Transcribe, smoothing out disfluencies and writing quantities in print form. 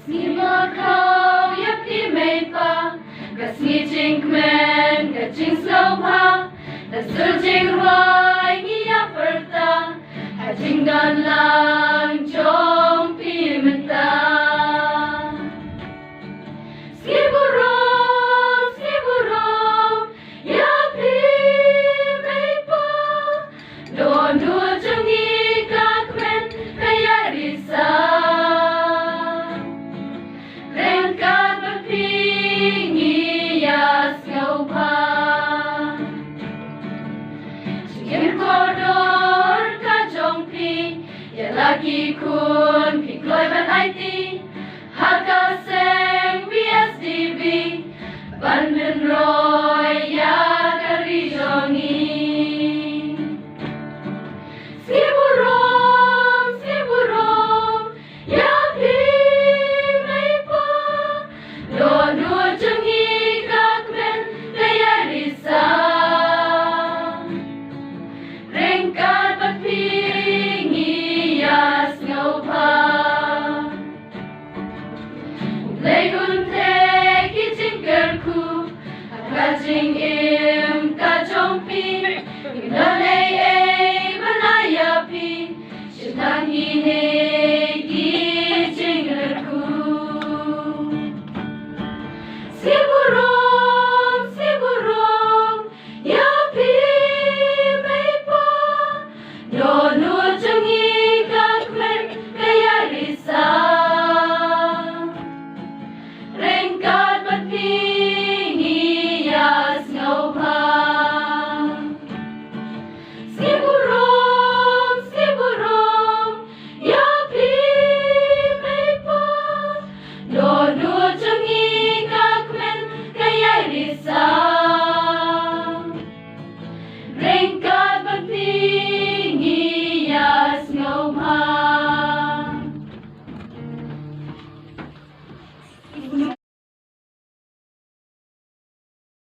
Simakau yapi mepa, kasmi jingkmen, kajing slowha, nasurjing roy ngiya perta, hajing dan lang jom pimenta. Skiburom, yapi mepa, don dua jengi kakmen kaya risa. Rengkat berpingi yas ngaupa, Cikin kodor kajongpi, ya lagi kun pikloi ban IT, harga